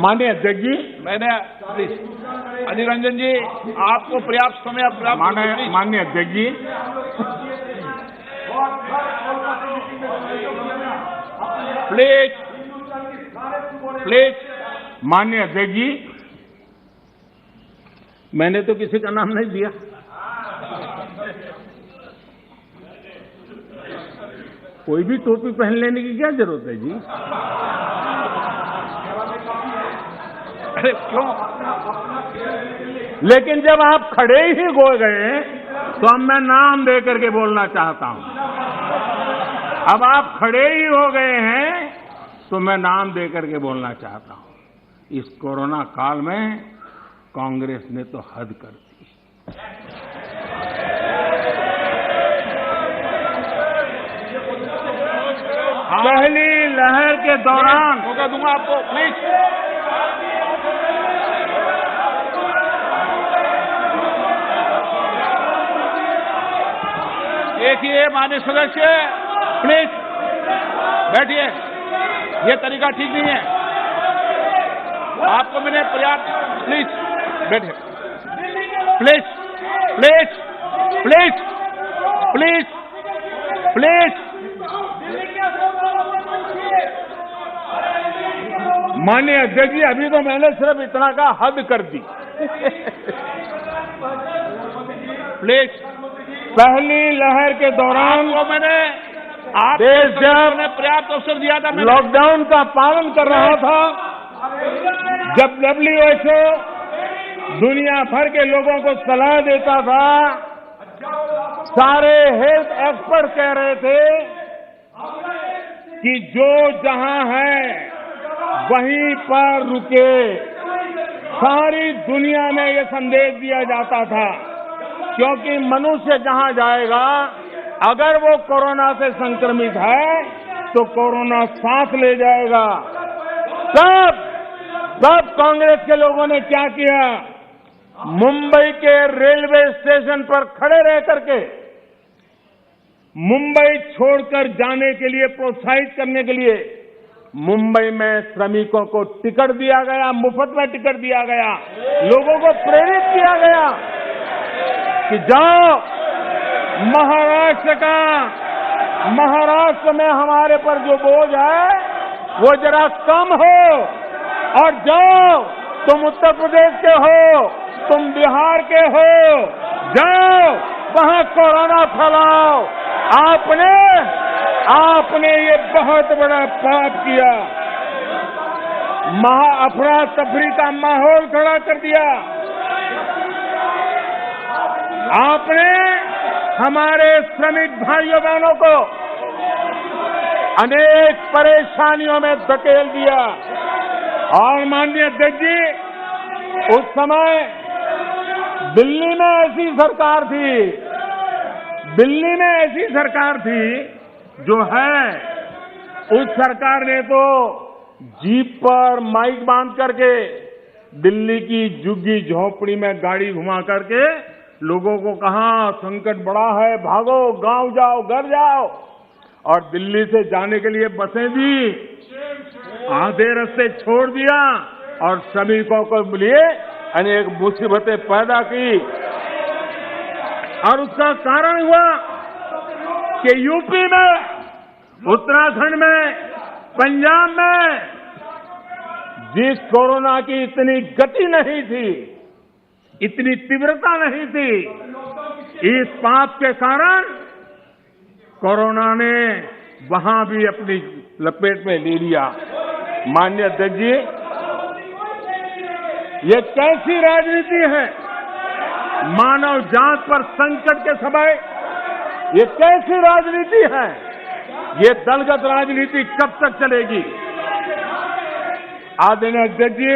माननीय अध्यक्ष जी, मैंने अधीर रंजन जी आपको पर्याप्त समय माननीय अध्यक्ष जी, प्लीज प्लीज। माननीय अध्यक्ष जी, मैंने तो किसी का नाम नहीं दिया। कोई भी टोपी पहन लेने की क्या जरूरत है जी? अरे क्यों? लेकिन जब आप खड़े ही हो गए तो अब मैं नाम दे करके बोलना चाहता हूं। अब आप खड़े ही हो गए हैं तो मैं नाम दे करके बोलना चाहता हूं। इस कोरोना काल में कांग्रेस ने तो हद कर दी। पहली लहर के दौरान मौका दूंगा आपको, प्लीज। देखिए माननीय सदस्य, प्लीज बैठिए, ये तरीका ठीक नहीं है। आपको मैंने पर्याप्त, प्लीज बैठिए, please please please please please. माननीय अध्यक्ष जी, अभी तो मैंने सिर्फ इतना का हद कर दी। प्लीज। पहली लहर के दौरान आपको मैंने देश जब पर्याप्त अवसर दिया था। लॉकडाउन का पालन कर रहा था, जब WHO दुनिया भर के लोगों को सलाह देता था, सारे हेल्थ एक्सपर्ट कह रहे थे कि जो जहां है वहीं पर रुके। सारी दुनिया में ये संदेश दिया जाता था, क्योंकि मनुष्य जहां जाएगा, अगर वो कोरोना से संक्रमित है तो कोरोना सांस ले जाएगा। तब कांग्रेस के लोगों ने क्या किया? मुंबई के रेलवे स्टेशन पर खड़े रह करके मुंबई छोड़कर जाने के लिए प्रोत्साहित करने के लिए मुंबई में श्रमिकों को टिकट दिया गया, मुफ्त में टिकट दिया गया, लोगों को प्रेरित किया गया कि जाओ महाराष्ट्र में हमारे पर जो बोझ है वो जरा कम हो, और जाओ तुम उत्तर प्रदेश के हो, तुम बिहार के हो, जाओ वहां कोरोना फैलाओ। आपने ये बहुत बड़ा पाप किया, अफरा तफरी का माहौल खड़ा कर दिया। आपने हमारे श्रमिक भाइयों बहनों को अनेक परेशानियों में धकेल दिया। और माननीय अध्यक्ष जी, उस समय दिल्ली में ऐसी सरकार थी जो है, उस सरकार ने तो जीप पर माइक बांध करके दिल्ली की झुग्गी झोपड़ी में गाड़ी घुमा करके लोगों को कहा संकट बड़ा है, भागो, गांव जाओ, घर जाओ। और दिल्ली से जाने के लिए बसें दी, आधे रास्ते छोड़ दिया और श्रमिकों को लिए अनेक मुसीबतें पैदा की। और उसका कारण हुआ कि यूपी में, उत्तराखंड में, पंजाब में जिस कोरोना की इतनी गति नहीं थी, इतनी तीव्रता नहीं थी, इस पाप के कारण कोरोना ने वहां भी अपनी लपेट में ले लिया। माननीय अध्यक्ष जी, ये कैसी राजनीति है? मानव जात पर संकट के समय ये कैसी राजनीति है? ये दलगत राजनीति कब तक चलेगी? आदरणीय अध्यक्ष जी,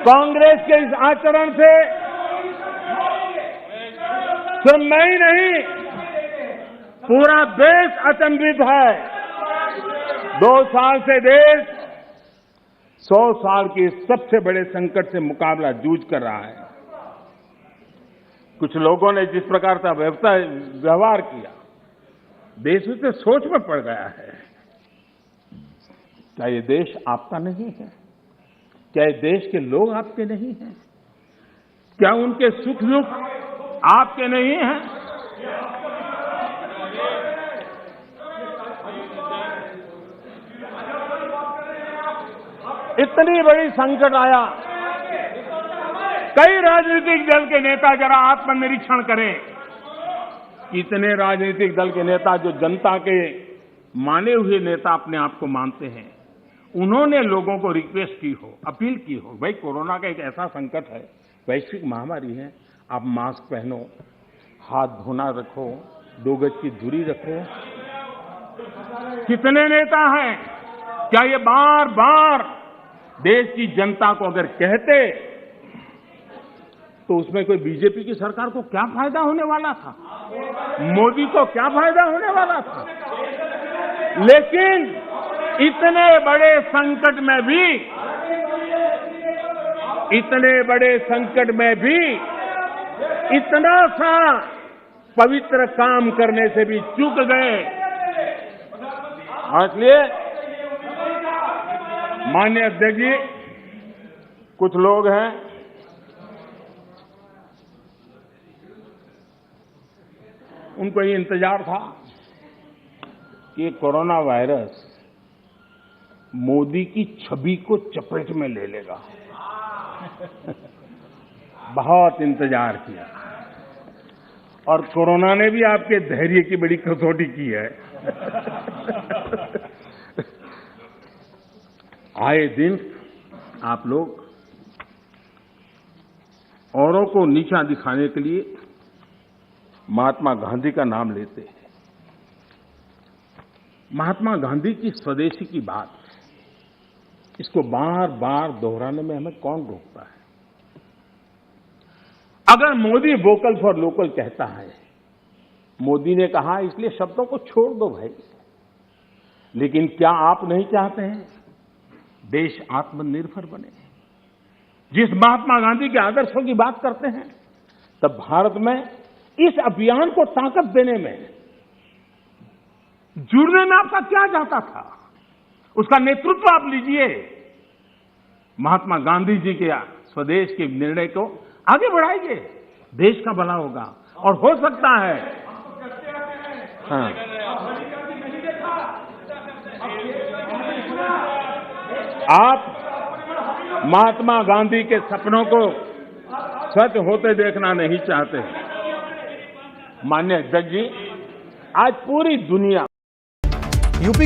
कांग्रेस के इस आचरण से सिर्फ मैं ही नहीं, पूरा देश अचंभित है। 2 साल से देश 100 साल के सबसे बड़े संकट से मुकाबला जूझ कर रहा है। कुछ लोगों ने जिस प्रकार का व्यवहार किया, देश उससे सोच में पड़ गया है। क्या ये देश आपका नहीं है? क्या ये देश के लोग आपके नहीं हैं? क्या उनके सुख दुख आपके नहीं हैं? इतनी बड़ी संकट आया, कई राजनीतिक दल के नेता जरा आत्मनिरीक्षण करें। कितने राजनीतिक दल के नेता जो जनता के माने हुए नेता अपने आप को मानते हैं, उन्होंने लोगों को रिक्वेस्ट की हो, अपील की हो, भाई कोरोना का एक ऐसा संकट है, वैश्विक महामारी है, आप मास्क पहनो, हाथ धोना रखो, 2 गज की दूरी रखो। कितने नेता हैं? क्या ये बार बार देश की जनता को अगर कहते तो उसमें कोई बीजेपी की सरकार को क्या फायदा होने वाला था? मोदी को क्या फायदा होने वाला था? लेकिन इतने बड़े संकट में भी इतना सा पवित्र काम करने से भी चूक गए। इसलिए माननीय अध्यक्ष जी, कुछ लोग हैं उनको ये इंतजार था कि ये कोरोना वायरस मोदी की छवि को चपेट में ले लेगा। बहुत इंतजार किया और कोरोना ने भी आपके धैर्य की बड़ी कसौटी की है। आए दिन आप लोग औरों को नीचा दिखाने के लिए महात्मा गांधी का नाम लेते हैं। महात्मा गांधी की स्वदेशी की बात, इसको बार बार दोहराने में हमें कौन रोकता है? अगर मोदी वोकल फॉर लोकल कहता है, मोदी ने कहा इसलिए शब्दों को छोड़ दो भाई, लेकिन क्या आप नहीं चाहते हैं देश आत्मनिर्भर बने? जिस महात्मा गांधी के आदर्शों की बात करते हैं, तब भारत में इस अभियान को ताकत देने में, जुड़ने में आपका क्या जाता था? उसका नेतृत्व आप लीजिए। महात्मा गांधी जी के स्वदेश के निर्णय को आगे बढ़ाइए, देश का भला होगा। और हो सकता है हाँ, आप महात्मा गांधी के सपनों को सच होते देखना नहीं चाहते। माननीय अध्यक्ष जी, आज पूरी दुनिया यूपी